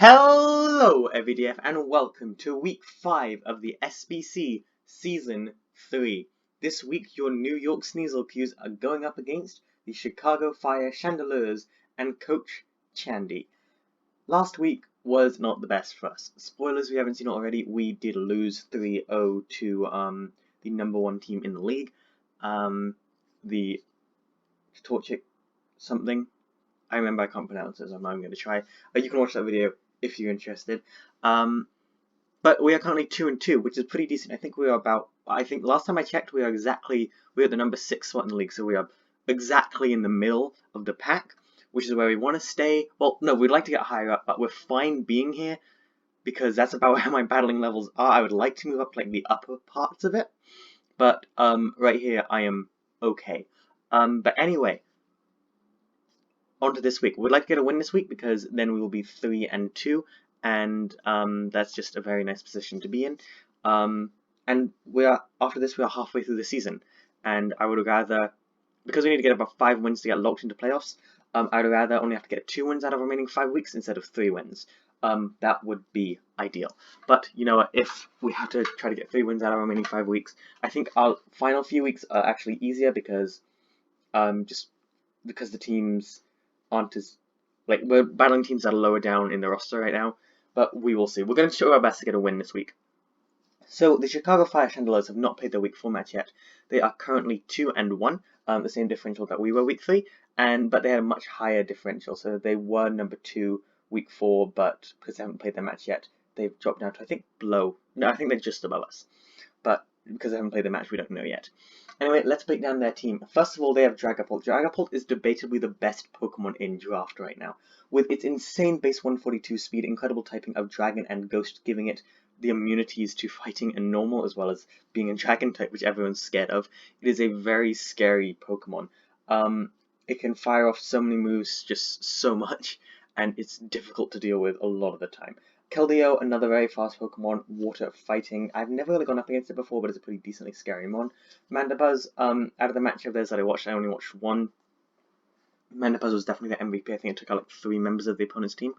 Hello EveryDF and welcome to week 5 of the SBC Season 3. This week your New York Sneaselcuse are going up against the Chicago Fire Chandelures and Coach Chandy. Last week was not the best for us. Spoilers if you haven't seen it already, we did lose 3-0 to the number 1 team in the league. The Torchic something. I remember I can't pronounce it, so I'm not going to try. You can watch that video if you're interested. But we are currently 2-2, which is pretty decent. I think last time I checked, we are at the number 6 spot in the league, so we are exactly in the middle of the pack, which is where we want to stay. Well, no, we'd like to get higher up, but we're fine being here, because that's about where my battling levels are. I would like to move up like the upper parts of it, but right here I am okay. But anyway, on to this week. We'd like to get a win this week because then we will be 3-2, and that's just a very nice position to be in. And after this we are halfway through the season, and I would rather, because we need to get about 5 wins to get locked into playoffs, I would rather only have to get 2 wins out of the remaining 5 weeks instead of 3 wins. That would be ideal. But you know what, if we have to try to get 3 wins out of the remaining 5 weeks, I think our final few weeks are actually easier because just because the teams aren't as, like, we're battling teams that are lower down in the roster right now, but we will see. We're going to show our best to get a win this week. So the Chicago Fire Chandelures have not played their week 4 match yet. They are currently 2-1, the same differential that we were week 3, but they had a much higher differential. So they were number 2 week 4, but because they haven't played their match yet, they've dropped down to, I think, below. No, I think they're just above us. But because they haven't played the match, we don't know yet. Anyway, let's break down their team. First of all, they have Dragapult. Dragapult is debatably the best Pokemon in Draft right now. With its insane base 142 speed, incredible typing of Dragon and Ghost, giving it the immunities to fighting and normal, as well as being a Dragon type, which everyone's scared of. It is a very scary Pokemon. It can fire off so many moves, just so much, and it's difficult to deal with a lot of the time. Keldeo, another very fast Pokemon, water fighting. I've never really gone up against it before, but it's a pretty decently scary mon. Mandibuzz, out of the match of theirs that I watched, I only watched one. Mandibuzz was definitely the MVP. I think it took out like 3 members of the opponent's team.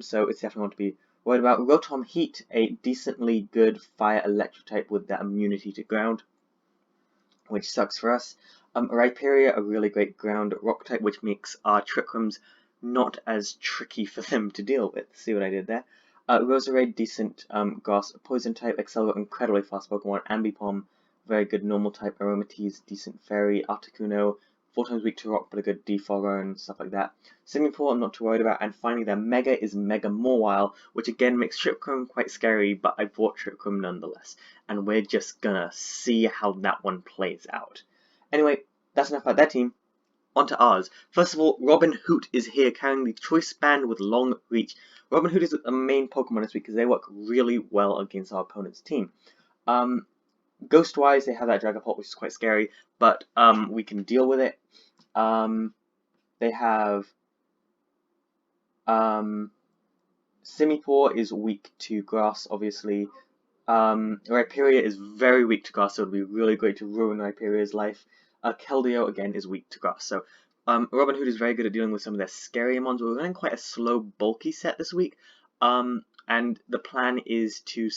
So it's definitely one to be worried about. Rotom Heat, a decently good fire electric type with that immunity to ground, which sucks for us. Rhyperior, a really great ground rock type, which makes our Trick Rooms not as tricky for them to deal with. See what I did there? Roserade, decent grass poison type. Excelgor, incredibly fast Pokemon. Ambipom, very good normal type. Aromatisse, decent fairy. Articuno, 4 times weak to rock but a good defogger and stuff like that. Simipour, I'm not too worried about. And finally their Mega is Mega Mawile, which again makes Tripcrum quite scary, but I bought Tripcrum nonetheless. And we're just gonna see how that one plays out. Anyway, that's enough about their team. Onto ours. First of all, Robin Hoot is here carrying the Choice Band with long reach. Robin Hoot is the main Pokemon this week because they work really well against our opponent's team. Ghost-wise, they have that Dragapult, which is quite scary, but we can deal with it. They have Simipour is weak to grass, obviously. Rhyperior is very weak to grass, so it would be really great to ruin Rhyperior's life. Keldeo, again, is weak to grass, so Robin Hood is very good at dealing with some of their scarier mons. We're running quite a slow, bulky set this week, and the plan is to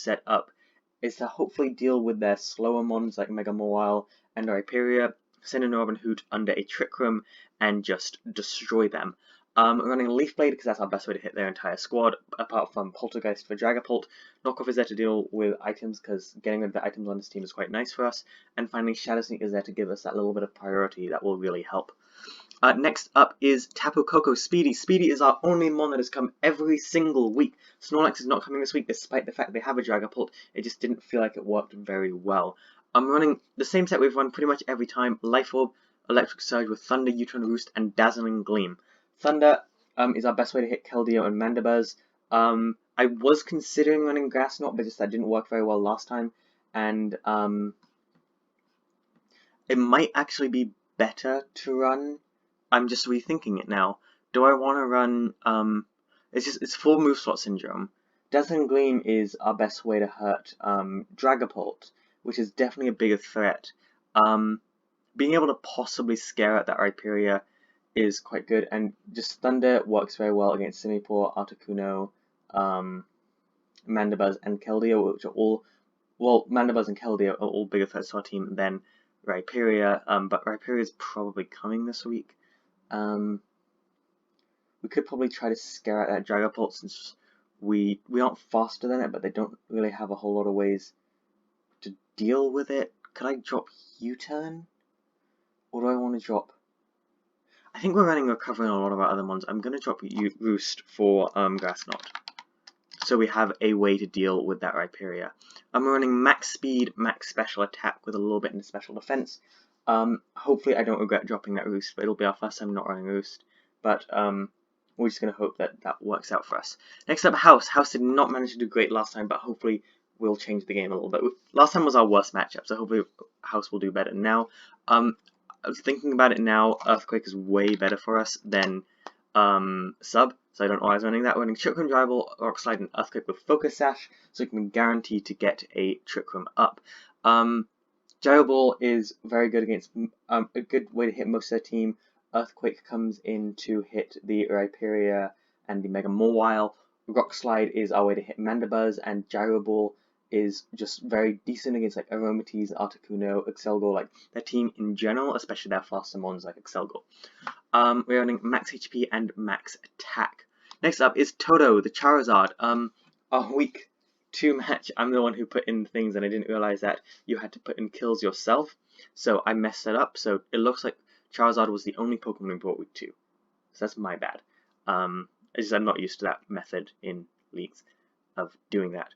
hopefully deal with their slower mons like Mega Mawile and Rhyperior, send in Robin Hood under a Trick Room, and just destroy them. We're running a Leaf Blade because that's our best way to hit their entire squad, apart from Poltergeist for Dragapult. Knockoff is there to deal with items because getting rid of the items on this team is quite nice for us. And finally, Shadow Sneak is there to give us that little bit of priority that will really help. Next up is Tapu Koko Speedy. Speedy is our only mon that has come every single week. Snorlax is not coming this week despite the fact they have a Dragapult. It just didn't feel like it worked very well. I'm running the same set we've run pretty much every time. Life Orb, Electric Surge with Thunder, U-Turn Roost, and Dazzling Gleam. Thunder is our best way to hit Keldeo and Mandibuzz. I was considering running Grass Knot, but just that didn't work very well last time, and it might actually be better to run. I'm just rethinking it now. Do I want to run? It's full move slot syndrome. Dazzling Gleam is our best way to hurt Dragapult, which is definitely a bigger threat. Being able to possibly scare at that Rhyperior is quite good, and just Thunder works very well against Simipour, Articuno, Mandibuzz and Keldeo, which are all, well, Mandibuzz and Keldeo are all bigger threats to our team than Rhyperior, but Rhyperior is probably coming this week. We could probably try to scare out that Dragapult since we aren't faster than it, but they don't really have a whole lot of ways to deal with it. Could I drop U-turn? Or do I want to drop... I think we're running Recovery on a lot of our other ones. I'm going to drop Roost for Grass Knot, so we have a way to deal with that Rhyperior. I'm running max speed, max special attack with a little bit in special defense. Hopefully I don't regret dropping that Roost, but it'll be our first time not running Roost. But we're just going to hope that that works out for us. Next up, House. House did not manage to do great last time, but hopefully we'll change the game a little bit. Last time was our worst matchup, so hopefully House will do better. Now, I was thinking about it now, Earthquake is way better for us than Sub, so I don't know why I was running that. We're running Trick Room, Dryball, Rock Slide, and Earthquake with Focus Sash, so we can be guaranteed to get a Trick Room up. Gyro Ball is very good against a good way to hit most of their team. Earthquake comes in to hit the Rhyperior and the Mega Mawile. Rock Slide is our way to hit Mandibuzz, and Gyro Ball is just very decent against like Aromatisse, Articuno, Excelgor, like their team in general, especially their faster mons like Excelgor. We're running max HP and max attack. Next up is Toto, the Charizard. Our week 2 match, I'm the one who put in things and I didn't realize that you had to put in kills yourself, so I messed it up. So it looks like Charizard was the only Pokemon we brought week 2. So that's my bad. I'm not used to that method in leagues of doing that.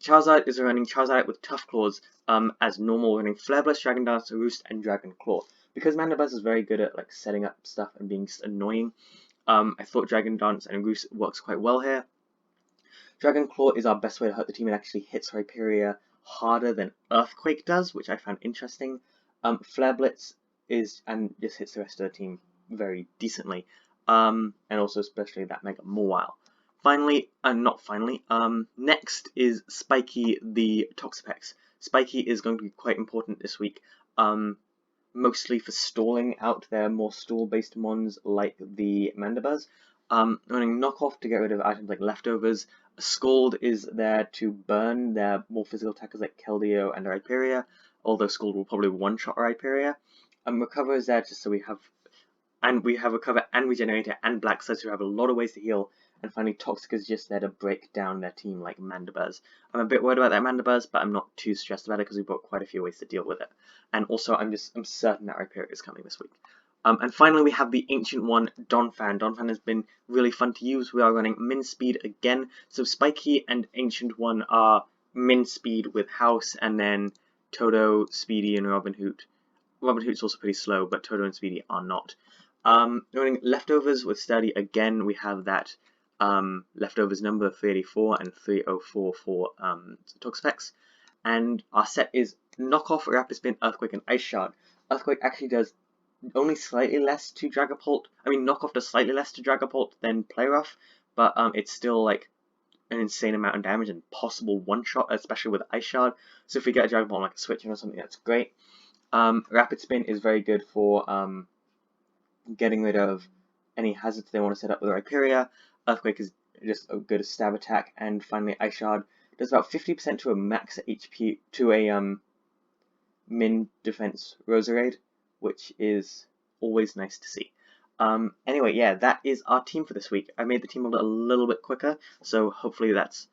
Charizard is running Charizard with Tough Claws as normal, running Flare Blast, Dragon Dance, Roost, and Dragon Claw. Because Mandibuzz is very good at like setting up stuff and being just annoying, I thought Dragon Dance and Roost works quite well here. Dragon Claw is our best way to hurt the team. It actually hits Rhyperior harder than Earthquake does, which I found interesting. Flare Blitz and just hits the rest of the team very decently, and also especially that Mega Mawile. Next is Spiky the Toxapex. Spiky is going to be quite important this week, mostly for stalling out their more stall-based mons like the Mandibuzz. Running Knockoff to get rid of items like Leftovers. Scald is there to burn their more physical attackers like Keldeo and Rhyperior, although Scald will probably one-shot Rhyperior. Recover is there just so we have Recover and Regenerator and Black Sludge, so we have a lot of ways to heal. And finally, Toxic is just there to break down their team like Mandibuzz. I'm a bit worried about that Mandibuzz, but I'm not too stressed about it because we brought quite a few ways to deal with it. And also, I'm certain that Rhyperior is coming this week. And finally, we have the Ancient One, Donphan. Donphan has been really fun to use. We are running Min Speed again. So Spiky and Ancient One are Min Speed with House, and then Toto, Speedy, and Robin Hoot. Robin Hoot's also pretty slow, but Toto and Speedy are not. Running Leftovers with Sturdy again. We have that Leftovers number 384 and 304 for Toxapex. And our set is Knockoff, Rapid Spin, Earthquake, and Ice Shard. Earthquake actually does only slightly less to Dragapult. I mean, Knockoff does slightly less to Dragapult than Play Rough, but it's still like an insane amount of damage and possible one-shot, especially with Ice Shard. So if we get a Dragapult like a Switching or something, that's great. Rapid Spin is very good for getting rid of any hazards they want to set up with Rhyperior. Earthquake is just a good stab attack, and finally Ice Shard does about 50% to a max HP to a min defense Roserade, which is always nice to see. Anyway, yeah, that is our team for this week. I made the team a little bit quicker, so hopefully that's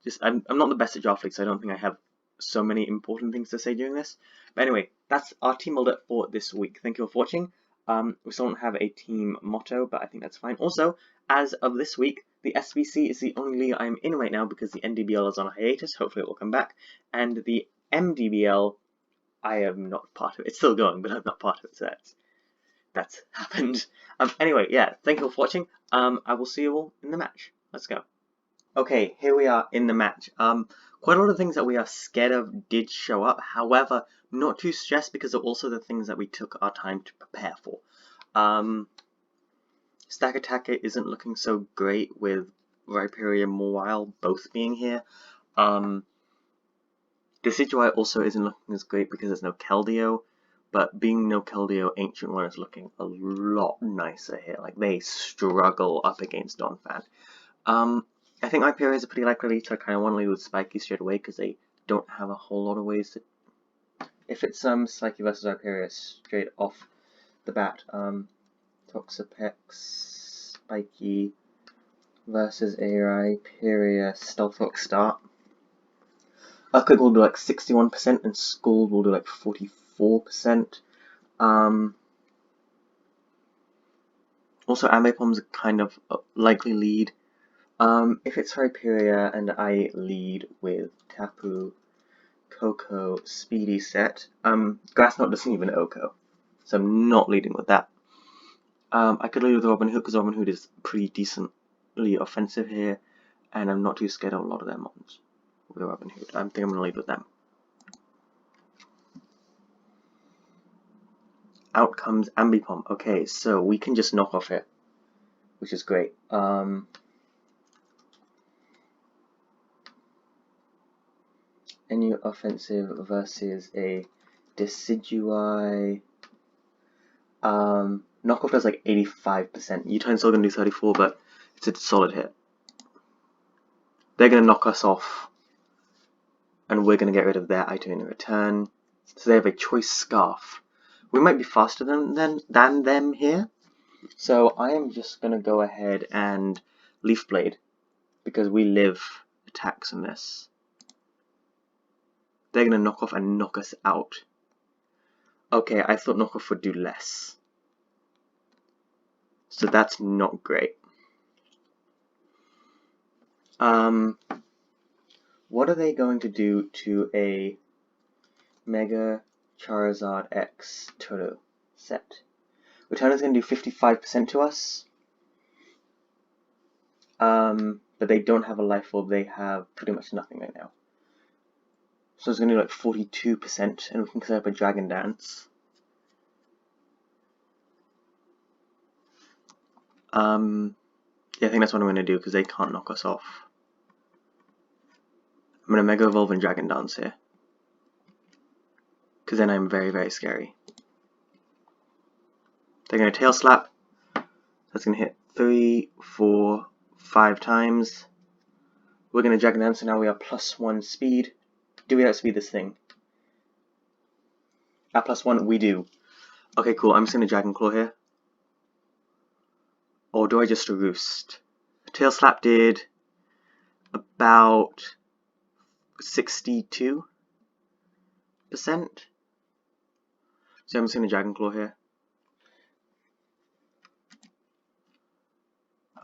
just... I'm not the best at Draft League, so I don't think I have so many important things to say during this. But anyway, that's our team builder for this week. Thank you all for watching. We still don't have a team motto, but I think that's fine. Also, as of this week, the SBC is the only league I'm in right now because the NDBL is on a hiatus. Hopefully it will come back. And the MDBL, I am not part of it. It's still going, but I'm not part of it, so that's happened. Anyway, yeah, thank you all for watching. I will see you all in the match. Let's go. Okay, here we are in the match. Quite a lot of things that we are scared of did show up. However, not too stressed because they're also the things that we took our time to prepare for. Stack Attacker isn't looking so great with Rhyperior and Mawile both being here. Decidueye also isn't looking as great because there's no Keldeo, but being no Keldeo, Ancient One is looking a lot nicer here. Like, they struggle up against Donphan. I think Hyperion is a pretty likely lead, so I kind of want to lead with Spiky straight away because they don't have a whole lot of ways to. If it's Spiky versus Hyperion straight off the bat, Toxapex, Spiky versus a Hyperion Stealthrock start. Earthquake will do like 61% and Scald will do like 44%. Also, Ambipom's a kind of likely lead. If it's Hyperion and I lead with Tapu, Coco, Speedy set, Grass Knot doesn't even Oko, so I'm not leading with that. I could lead with Robin Hood because Robin Hood is pretty decently offensive here, and I'm not too scared of a lot of their mons with Robin Hood. I think I'm going to lead with them. Out comes Ambipom. Okay, so we can just knock off here, which is great. Any offensive versus a Decidueye. Knockoff does like 85%. U-Time's still going to do 34, but it's a solid hit. They're going to knock us off, and we're going to get rid of their item in return. So they have a choice Scarf. We might be faster than them here. So I am just going to go ahead and Leaf Blade, because we live attacks in this. They're going to knock off and knock us out. Okay, I thought knockoff would do less. So that's not great. What are they going to do to a Mega Charizard X Turtle set? Return is going to do 55% to us. But they don't have a Life Orb, they have pretty much nothing right now. So it's going to do like 42%, and we can set up a Dragon Dance. Yeah, I think that's what I'm going to do because they can't knock us off. I'm going to Mega Evolve and Dragon Dance here, because then I'm very, very scary. They're going to Tail Slap. That's going to hit 3, 4, 5 times. We're going to Dragon Dance, so now we are +1 speed. Do we outspeed this thing? At +1, we do. Okay, cool. I'm just going to Dragon Claw here. Or do I just Roost? Tail Slap did about 62%. So I'm just going to Dragon Claw here.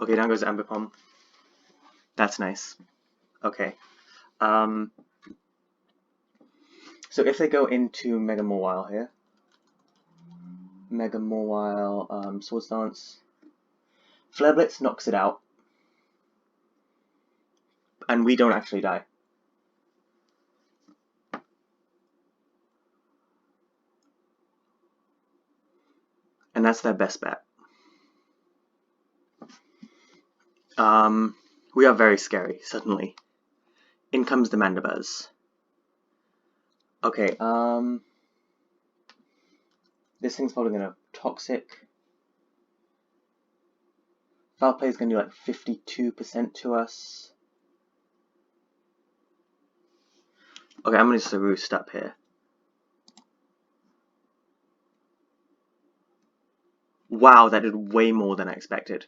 Okay, down goes Ambipom. That's nice. Okay. So if they go into Mega Mawile here, Mega Mawile, Swords Dance, Flare Blitz knocks it out, and we don't actually die. And that's their best bet. We are very scary, suddenly. In comes the Mandibuzz. Okay, this thing's probably gonna Toxic. Foul Play is gonna do like 52% to us. Okay, I'm gonna just Roost up here. Wow, that did way more than I expected.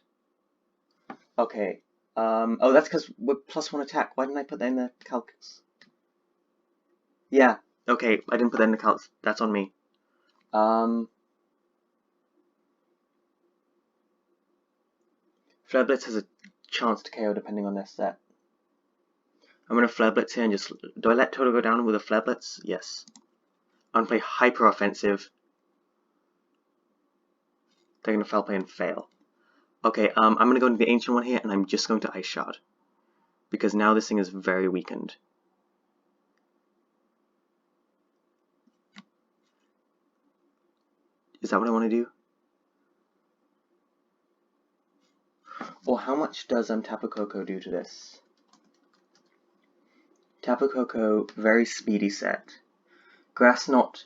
Okay. Oh, that's because we're +1 attack. Why didn't I put that in the calcs? Yeah, okay, I didn't put that in the calcs. That's on me. Flare Blitz has a chance to KO depending on their set. I'm going to Flare Blitz here and just... Do I let Toto go down with a Flare Blitz? Yes. I'm going to play Hyper Offensive. They're going to Foul Play and fail. Okay, I'm going to go into the Ancient one here, and I'm just going to Ice Shard. Because now this thing is very weakened. Is that what I want to do? Or how much does Tapu Koko do to this? Tapu Koko, very speedy set. Grass Knot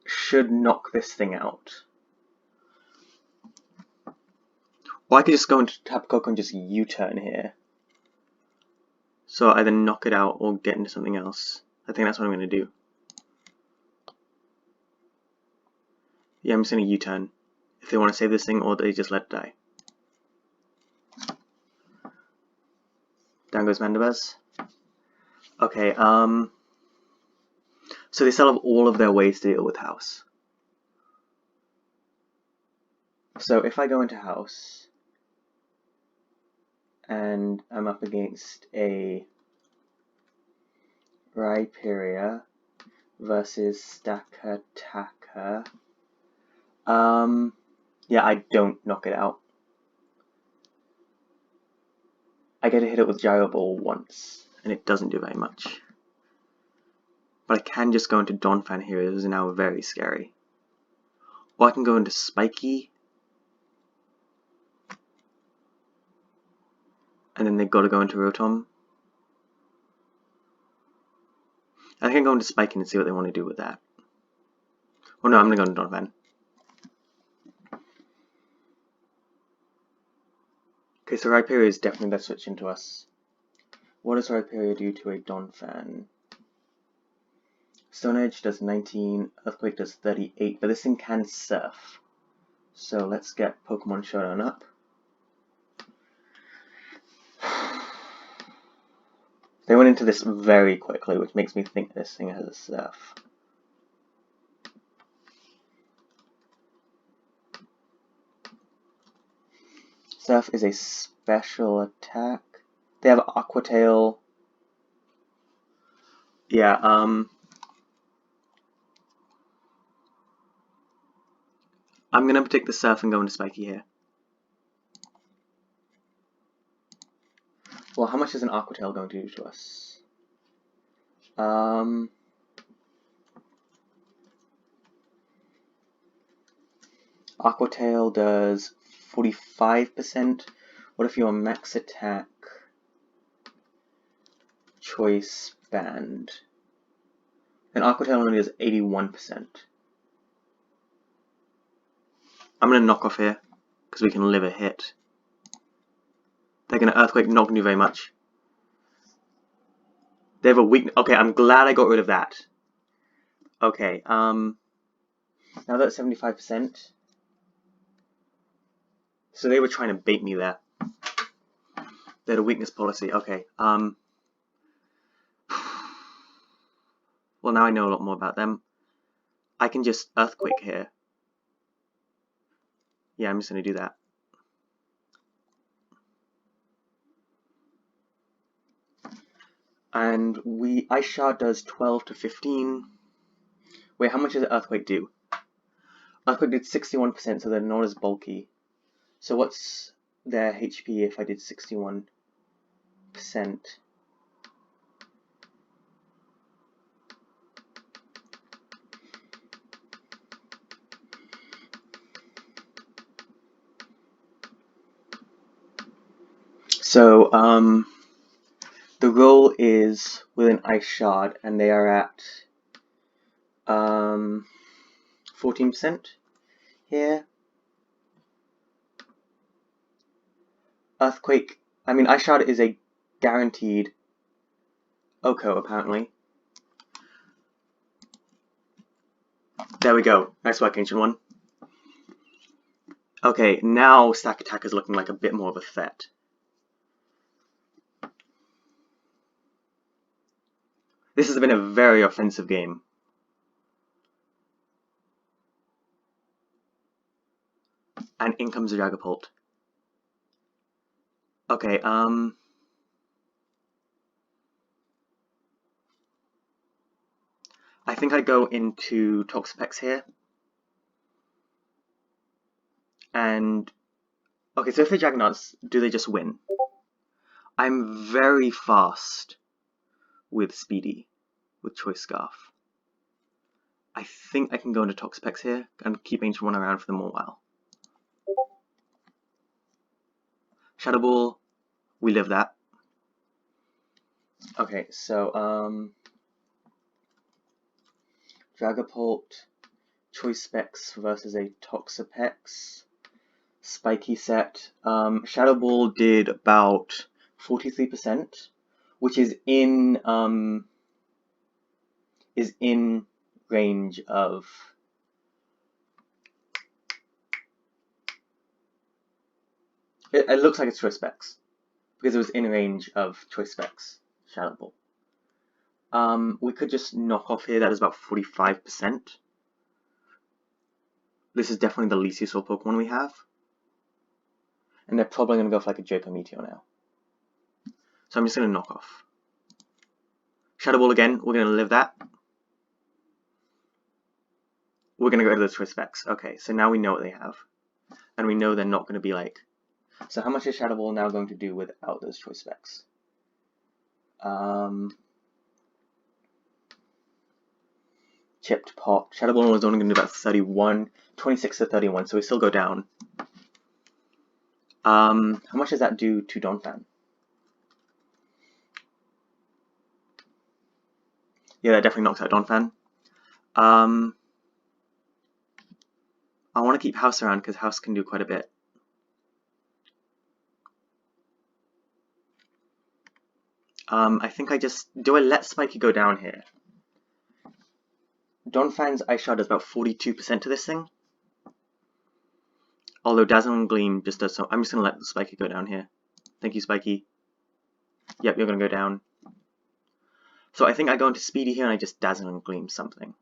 should knock this thing out. Or I could just go into Tapu Koko and just U-turn here. So I either knock it out or get into something else. I think that's what I'm going to do. Yeah, I'm just going to U-turn. If they want to save this thing, or they just let it die. Down goes Mandibuzz. Okay, so they still have all of their ways to deal with house. So if I go into house, and I'm up against a Rhyperior versus Stakataka, yeah, I don't knock it out. I get to hit it with Gyro Ball once, and it doesn't do very much. But I can just go into Donphan here, it is now very scary. Or I can go into Spiky, and then they've got to go into Rotom. I think I can go into Spiky and see what they want to do with that. Oh no, I'm going to go into Donphan. Okay, so Rhyperior is definitely going to switch into us. What does Rhyperior do to a Donphan? Stone Edge does 19, Earthquake does 38, but this thing can Surf. So let's get Pokemon Showdown up. They went into this very quickly, which makes me think this thing has a Surf. Surf is a special attack. They have Aqua Tail. Yeah, I'm gonna take the Surf and go into Spiky here. Well, how much is an Aqua Tail going to do to us? Aqua Tail does 45%. What if you're max attack choice band? Then Aqua Tail only does 81%. I'm gonna knock off here because we can live a hit. They're gonna Earthquake, not gonna do very much. They have a weakness. Okay, I'm glad I got rid of that. Okay, now that's 75%. So they were trying to bait me there. They had a weakness policy. Okay, well, now I know a lot more about them. I can just Earthquake here. Yeah, I'm just gonna do that. And Ice Shard does 12 to 15. Wait, how much does Earthquake do? Earthquake did 61%, so they're not as bulky. So what's their HP if I did 61%? So, the roll is with an Ice Shard, and they are at 14% here. Earthquake, I mean, Ice Shard is a guaranteed OHKO, apparently. There we go. Nice work, Ancient One. Okay, now Stack Attack is looking like a bit more of a threat. This has been a very offensive game. And in comes the Dragapult. Okay, I think I go into Toxapex here. And okay, so if they Dragonauts, do they just win? I'm very fast with Speedy, with Choice Scarf. I think I can go into Toxapex here and keep Ancient One around for them a while. Shadow Ball, we live that. Okay, so Dragapult, Choice Specs versus a Toxapex. Spiky set. Shadow Ball did about 43%, which is in range of it looks like it's choice specs because it was in range of choice specs Shadow Ball. We could just knock off here. That is about 45%. This is definitely the least useful Pokemon we have. And they're probably going to go for like a Joker Meteor now. So I'm just going to knock off. Shadow Ball again, we're going to live that. We're going to go to those choice specs. Okay, so now we know what they have. And we know they're not going to be like... So how much is Shadow Ball now going to do without those choice specs? Chipped Pot. Shadow Ball was only going to do about 31, 26 to 31, so we still go down. How much does that do to Donphan? Yeah, that definitely knocks out Donphan. I want to keep House around because House can do quite a bit. I think do I let Spiky go down here? Donphan's Ice Shard does about 42% to this thing. Although Dazzling Gleam just does so. I'm just going to let Spiky go down here. Thank you, Spiky. Yep, you're going to go down. So I think I go into Speedy here and I just Dazzling Gleam something.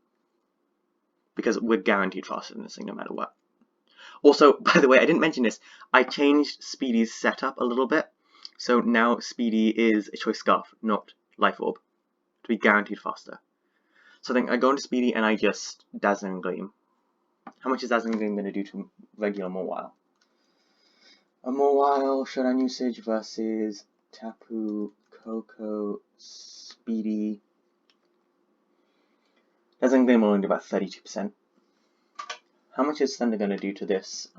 Because we're guaranteed faster than this thing no matter what. Also, by the way, I didn't mention this. I changed Speedy's setup a little bit. So now Speedy is a Choice Scarf, not Life Orb. To be guaranteed faster. So then I go into Speedy and I just Dazzling Gleam. How much is Dazzling Gleam going to do to regular Mawile? A Mawile Showdown usage versus Tapu, Koko, Speedy. Dazzling Gleam will only do about 32%. How much is Thunder going to do to this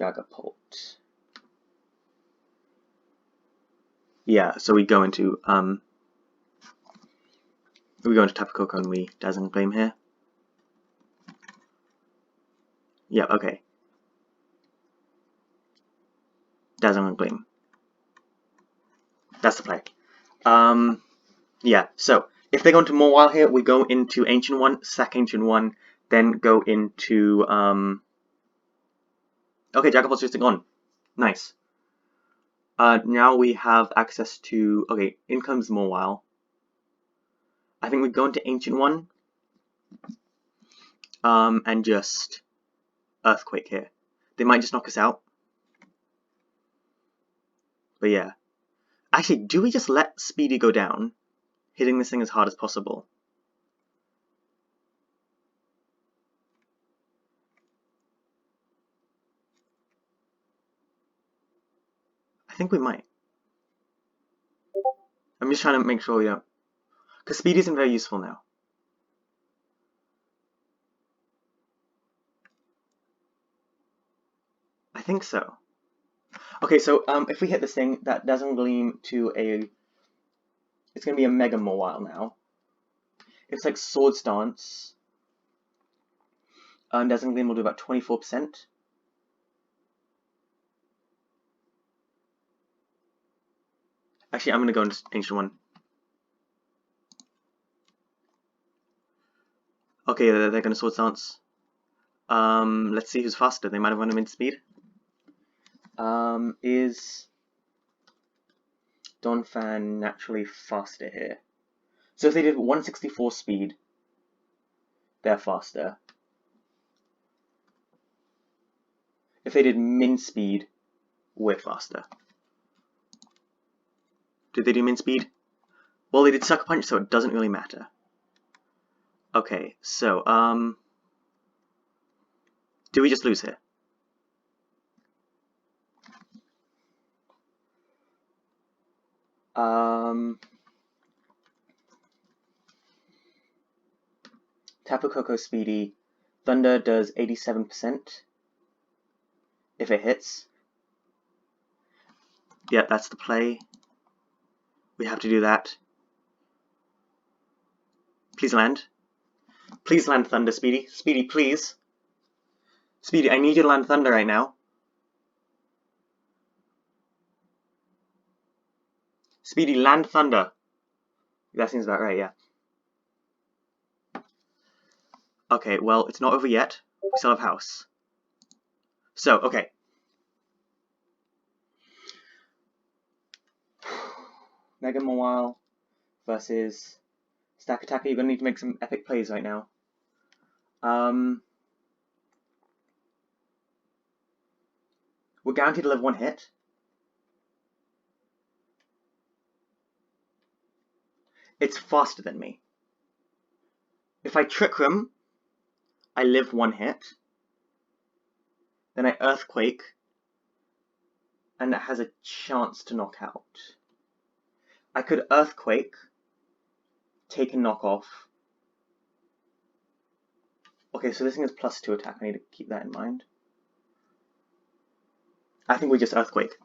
Dragapult? Yeah, so we go into Tapu Koko and we Dazzling Gleam here. Yeah, okay. Dazzling Gleam. That's the play. Yeah, so if they go into Mawile here, we go into Ancient One, sack Ancient One, then go into okay, Dragapult's just gone. Nice. Now we have access to okay, in comes Mawile. I think we go into Ancient One. And just Earthquake here. They might just knock us out. But yeah. Actually, do we just let Speedy go down? Hitting this thing as hard as possible. I think we might. I'm just trying to make sure we don't. Because Speedy isn't very useful now. I think so. Okay, so if we hit this thing, that Dazzling Gleam to a... It's going to be a Mega Mawile now. It's like Sword Stance. Dazzling Gleam will do about 24%. Actually, I'm going to go into Ancient One. Okay, they're going to Sword Stance. Let's see who's faster. They might have run him in speed. Is Donphan naturally faster here? So if they did 164 speed, they're faster. If they did min speed, we're faster. Did they do min speed? Well, they did Sucker Punch, so it doesn't really matter. Okay, so, do we just lose here? Tapu Koko Speedy. Thunder does 87% if it hits. Yeah, that's the play. We have to do that. Please land. Please land Thunder, Speedy. Speedy, please. Speedy, I need you to land Thunder right now. Speedy Land Thunder. That seems about right, yeah. Okay, well, it's not over yet. We still have house. So, okay. Mega Mawile versus Stack Attacker. You're gonna need to make some epic plays right now. We're guaranteed to live one hit. It's faster than me. If I Trick Room, I live one hit. Then I Earthquake, and it has a chance to knock out. I could Earthquake, take a knockoff. Okay, so this thing is +2 attack. I need to keep that in mind. I think we just Earthquake.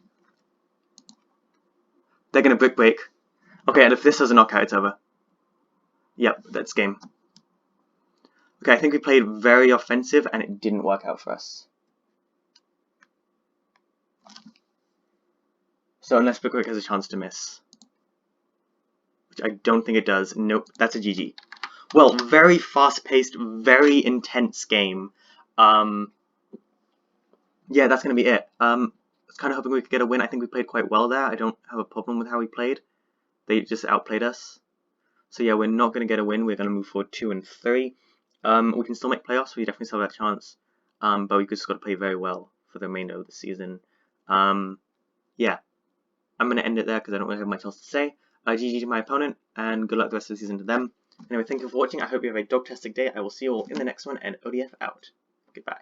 They're gonna Brick Break. Okay, and if this does a knockout, it's over. Yep, that's game. Okay, I think we played very offensive, and it didn't work out for us. So unless Brick Break has a chance to miss. Which I don't think it does. Nope, that's a GG. Well, very fast-paced, very intense game. Yeah, that's going to be it. I was kind of hoping we could get a win. I think we played quite well there. I don't have a problem with how we played. They just outplayed us. So yeah, we're not going to get a win. We're going to move forward 2 and 3. We can still make playoffs. We definitely still have that chance. But we just got to play very well for the remainder of the season. Yeah, I'm going to end it there because I don't really have much else to say. GG to my opponent, and good luck the rest of the season to them. Anyway, thank you for watching. I hope you have a dog-tastic day. I will see you all in the next one, and ODF out. Goodbye.